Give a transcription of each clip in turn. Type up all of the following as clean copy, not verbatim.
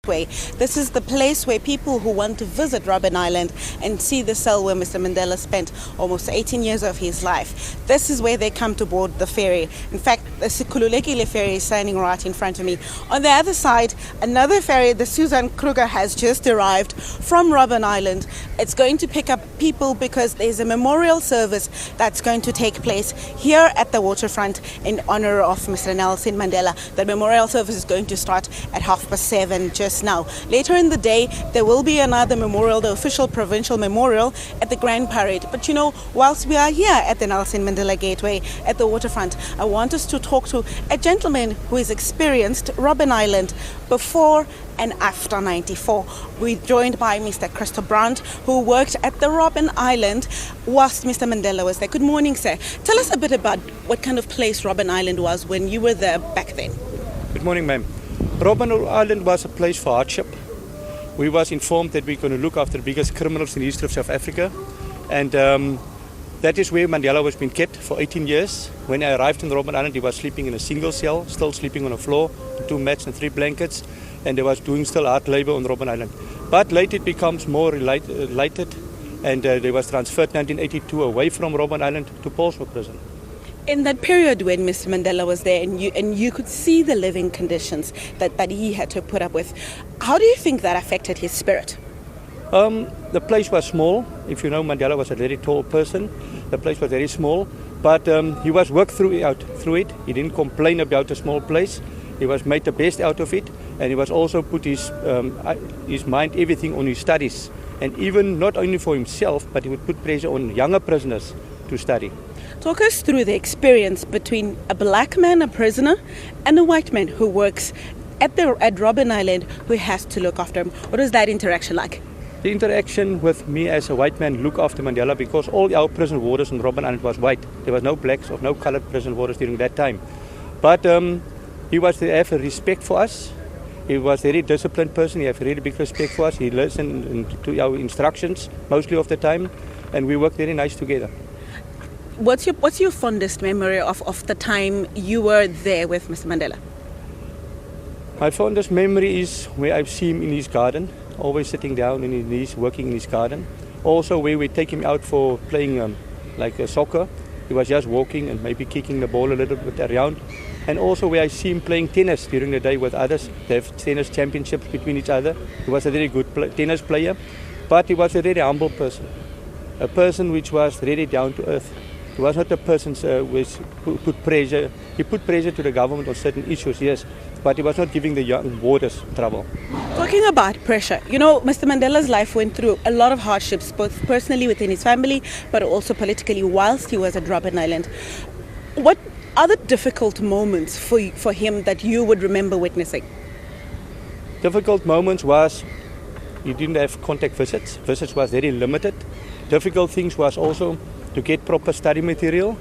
Gateway. This is the place where people who want to visit Robben Island and see the cell where Mr. Mandela spent almost 18 years of his life. This is where they come to board the ferry. In fact, the Sikhululekile ferry is standing right in front of me. On the other side, another ferry, the Susan Kruger, has just arrived from Robben Island. It's going to pick up people because there's a memorial service that's going to take place here at the waterfront in honor of Mr. Nelson Mandela. The memorial service is going to start at 7:30 just now. Later in the day, there will be another memorial, the official provincial memorial at the Grand Parade. But you know, whilst we are here at the Nelson Mandela Gateway at the waterfront, I want us to talk to a gentleman who has experienced Robben Island before and after 94. We're joined by Mr. Christo Brandt, who worked at the Robben Island whilst Mr. Mandela was there. Good morning, sir. Tell us a bit about what kind of place Robben Island was when you were there back then. Good morning, ma'am. Robben Island was a place for hardship. We was informed that we're going to look after the biggest criminals in the history of South Africa. And that is where Mandela was being kept for 18 years. When I arrived in Robben Island, he was sleeping in a single cell, still sleeping on the floor, 2 mats and 3 blankets. And they was doing still hard labor on Robben Island. But later it becomes more lighted, and they was transferred 1982 away from Robben Island to Portsmouth prison. In that period when Mr. Mandela was there and you could see the living conditions that he had to put up with, how do you think that affected his spirit? The place was small. If you know, Mandela was a very tall person. The place was very small, but he was worked through it. He didn't complain about a small place. He was made the best out of it, and he was also put his mind, everything on his studies. And even not only for himself, but he would put pressure on younger prisoners to study. Talk us through the experience between a black man, a prisoner, and a white man who works at Robben Island, who has to look after him. What is that interaction like? The interaction with me as a white man look after Mandela, because all our prison warders on Robben Island was white. There was no blacks or no colored prison warders during that time. But he was to have a respect for us. He was a very disciplined person. He had a really big respect for us. He listened to our instructions mostly of the time, and we worked very nice together. What's your fondest memory of the time you were there with Mr. Mandela? My fondest memory is where I see him in his garden, always sitting down on his knees, working in his garden. Also where we take him out for playing soccer. He was just walking and maybe kicking the ball a little bit around. And also where I see him playing tennis during the day with others. They have tennis championships between each other. He was a very good tennis player, but he was a very humble person. A person which was really down to earth. He was not a person who put pressure. He put pressure to the government on certain issues, yes, but he was not giving the young warders trouble. Talking about pressure, you know, Mr. Mandela's life went through a lot of hardships, both personally within his family, but also politically whilst he was at Robben Island. What are the difficult moments for him that you would remember witnessing? Difficult moments was he didn't have contact visits. Visits was very limited. Difficult things was also to get proper study material.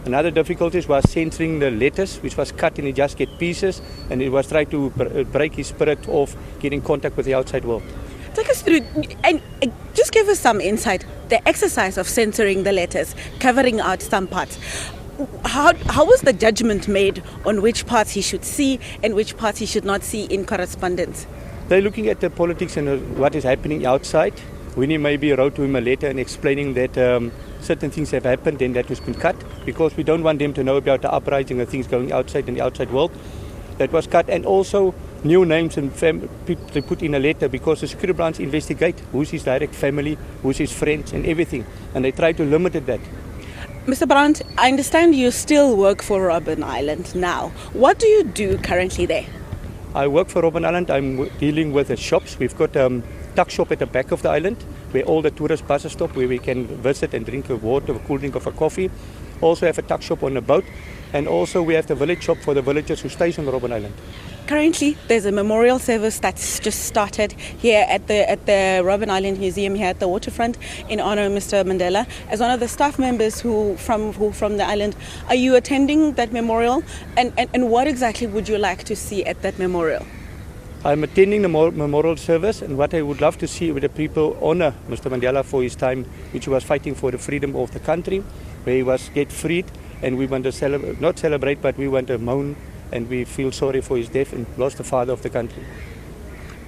Another difficulty was censoring the letters, which was cut and he just get pieces, and it was trying to break his spirit of getting contact with the outside world. Take us through and just give us some insight. The exercise of censoring the letters, covering out some parts. How was the judgment made on which parts he should see and which parts he should not see in correspondence? They're looking at the politics and what is happening outside. Winnie maybe wrote to him a letter and explaining that certain things have happened and that has been cut, because we don't want them to know about the uprising and things going outside in the outside world. That was cut, and also new names and they put in a letter, because the security branch investigate who's his direct family, who's his friends and everything, and they try to limit that. Mr. Brandt, I understand you still work for Robben Island now. What do you do currently there? I work for Robben Island. I'm dealing with the shops. We've got a tuck shop at the back of the island where all the tourist buses stop, where we can visit and drink a water, a cool drink of a coffee. Also have a tuck shop on the boat, and also we have the village shop for the villagers who stay on Robben Island. Currently, there's a memorial service that's just started here at the Robben Island Museum here at the waterfront in honor of Mr. Mandela. As one of the staff members who from the island, are you attending that memorial? And what exactly would you like to see at that memorial? I'm attending the memorial service, and what I would love to see with the people honor Mr. Mandela for his time, which he was fighting for the freedom of the country, where he was get freed, and we want to not celebrate, but we want to mourn, and we feel sorry for his death and lost the father of the country.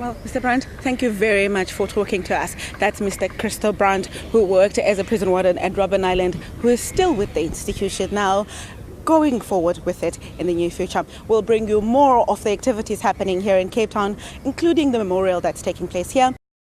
Well, Mr. Brandt, thank you very much for talking to us. That's Mr. Christo Brandt, who worked as a prison warden at Robben Island, who is still with the institution now, going forward with it in the near future. We'll bring you more of the activities happening here in Cape Town, including the memorial that's taking place here.